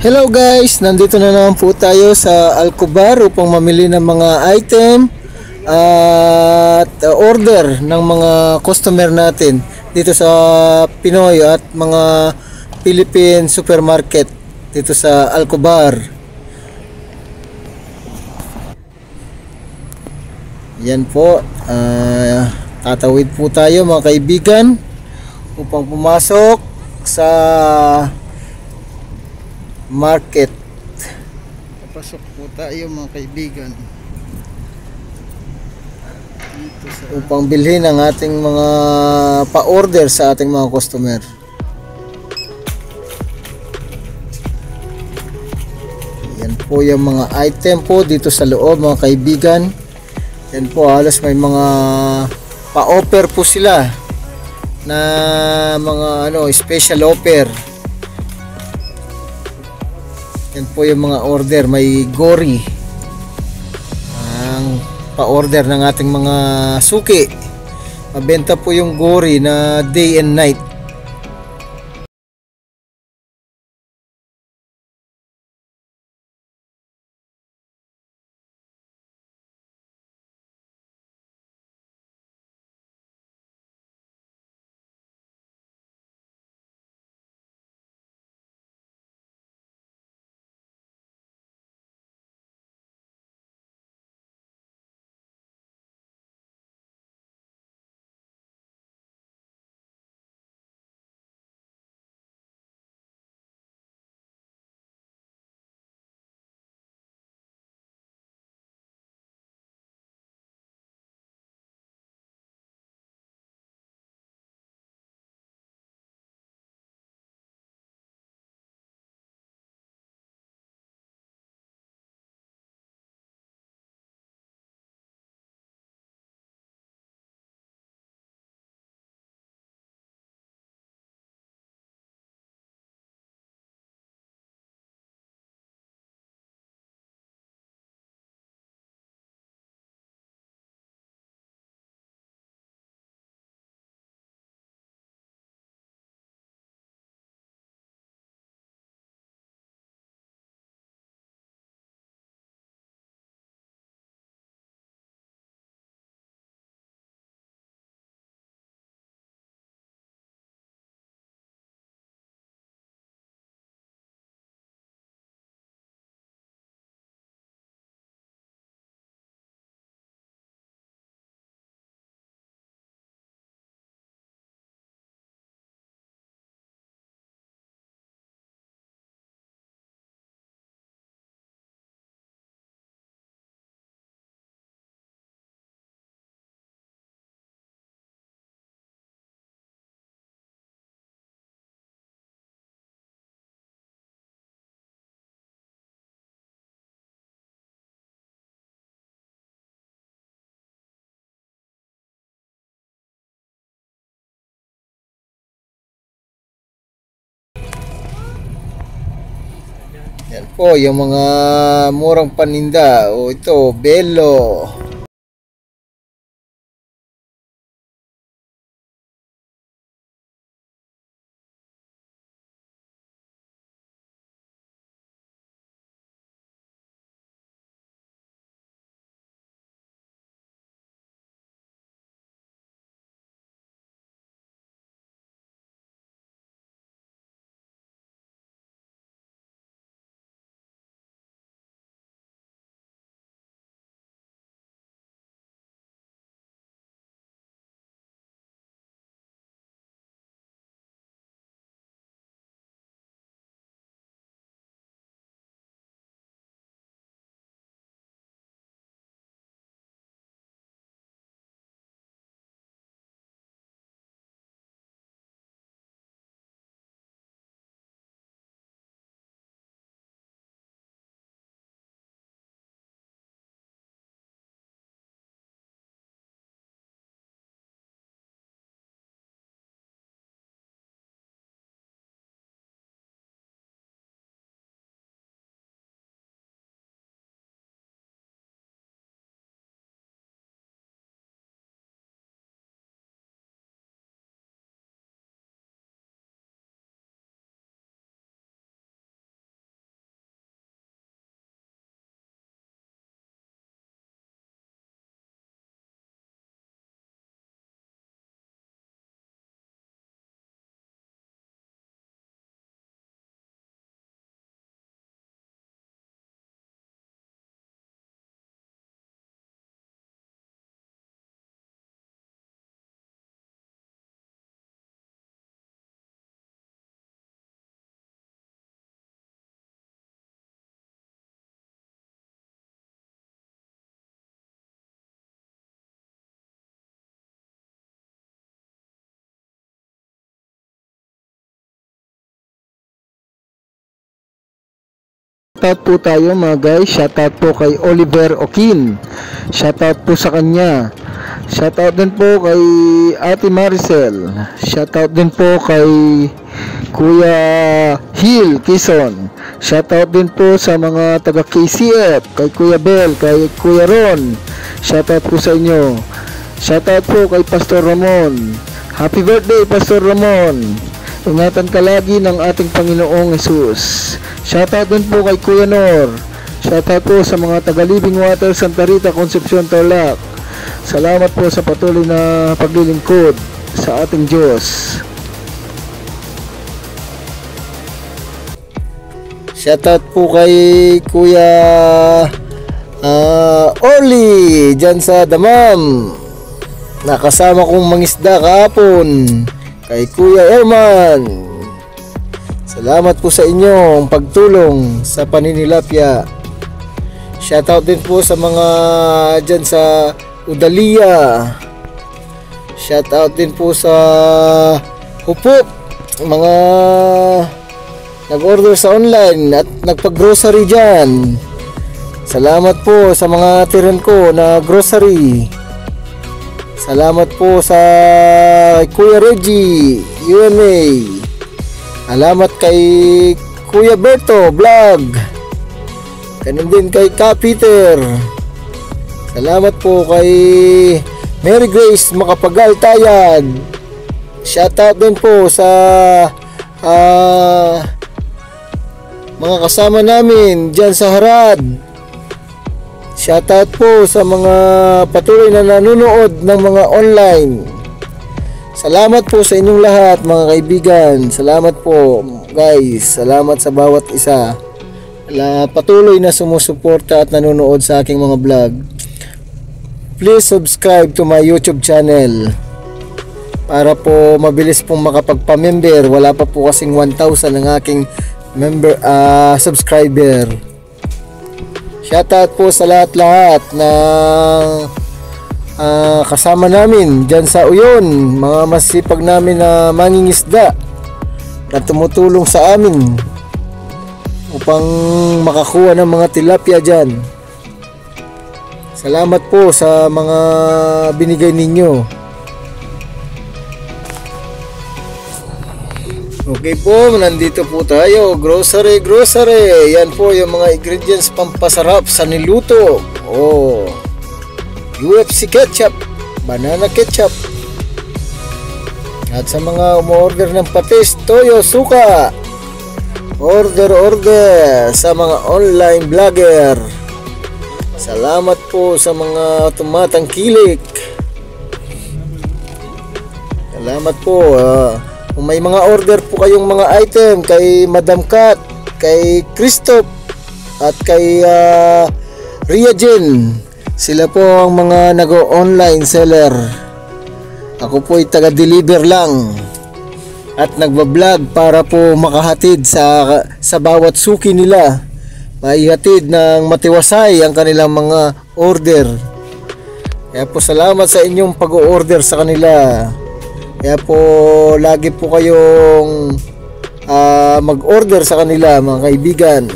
Hello guys, nandito na naman po tayo sa Alcobar upang mamili ng mga item at order ng mga customer natin dito sa Pinoy at mga Philippine supermarket dito sa Alcobar. Yan po, tatawid po tayo mga kaibigan upang pumasok sa market. Papasok po tayo mga kaibigan upang bilhin ang ating mga pa-order sa ating mga customer. Yan po yung mga item po dito sa loob mga kaibigan. Yan po, halos may mga pa-offer po sila na mga special offer. Yan po yung mga order, may gory ang pa-order ng ating mga suki. Mabenta po yung gory na day and night. Yan po yung mga murang paninda. O ito, Belo. shoutout po tayo mga guys. Shoutout po kay Oliver Okin. Shoutout po sa kanya. Shoutout din po kay Ate Maricel. Shoutout din po kay Kuya Hill Quezon. Shoutout din po sa mga taga KCF, kay Kuya Bel, kay Kuya Ron. Shoutout po sa inyo. Shoutout po kay Pastor Ramon. Happy birthday Pastor Ramon. Ingatan ka lagi ng ating Panginoong Jesus. Shoutout din po kay Kuya Nor. Shoutout po sa mga taga Living Water, Santa Rita, Concepcion, Tarlac. Salamat po sa patuloy na paglilingkod sa ating Diyos. Shoutout po kay Kuya Orly dyan sa Damam. Nakasama kong mangisda kahapon. Kay Kuya Erman. Salamat po sa inyong pagtulong sa paninilapya. Shoutout din po sa mga dyan sa Udalia. Shoutout din po sa Hupop, mga nag-order sa online at nagpag-grocery dyan. Salamat po sa mga tiran ko na grocery. Salamat po sa Kuya Reggie UMA. Salamat kay Kuya Berto Vlog. Ganun din kay Ka Peter. Salamat po kay Mary Grace Makapagal Tayad. Shoutout din po sa mga kasama namin dyan sa Harad. Shoutout po sa mga patuloy na nanonood ng mga online. Salamat po sa inyong lahat mga kaibigan. Salamat po guys. Salamat sa bawat isa. Patuloy na sumusuporta at nanonood sa aking mga vlog. Please subscribe to my YouTube channel para po mabilis pong makapagpa-member. Wala pa po kasing 1,000 ang aking subscriber. Shoutout po sa lahat-lahat na kasama namin dyan sa Uyon, mga masipag namin na mangingisda na tumutulong sa amin upang makakuha ng mga tilapia dyan. Salamat po sa mga binigay ninyo. Okay po, nandito po tayo. Grocery. Yan po yung mga ingredients pampasarap sa niluto. UFC ketchup, banana ketchup. At sa mga umorder ng patis, toyo, suka. Order sa mga online vlogger. Salamat po sa mga tumatangkilik. Salamat po. Kung may mga order po kayong mga item kay Madam Kat, kay Christoph at kay Ria Jen, sila po ang mga nag-online seller. Ako po ay taga-deliver lang at nagbablog para po makahatid sa bawat suki nila. Maihatid ng matiwasay ang kanilang mga order. Kaya po salamat sa inyong pag-order sa kanila. Kaya po lagi po kayong mag-order sa kanila mga kaibigan.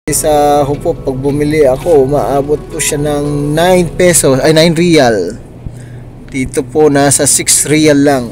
Sa Hupop, pag bumili ako, umaabot po siya ng 9 pesos, ay 9 real. Dito po nasa 6 real lang.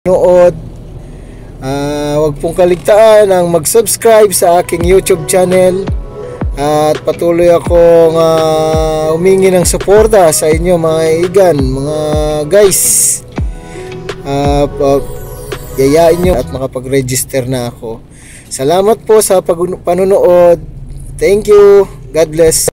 Nood, wag pong kaligtaan ang mag-subscribe sa aking YouTube channel at patuloy akong humingi ng suporta sa inyo mga kaibigan, mga guys. Yayain nyo at makapag-register na ako. Salamat po sa panonood. Thank you. God bless.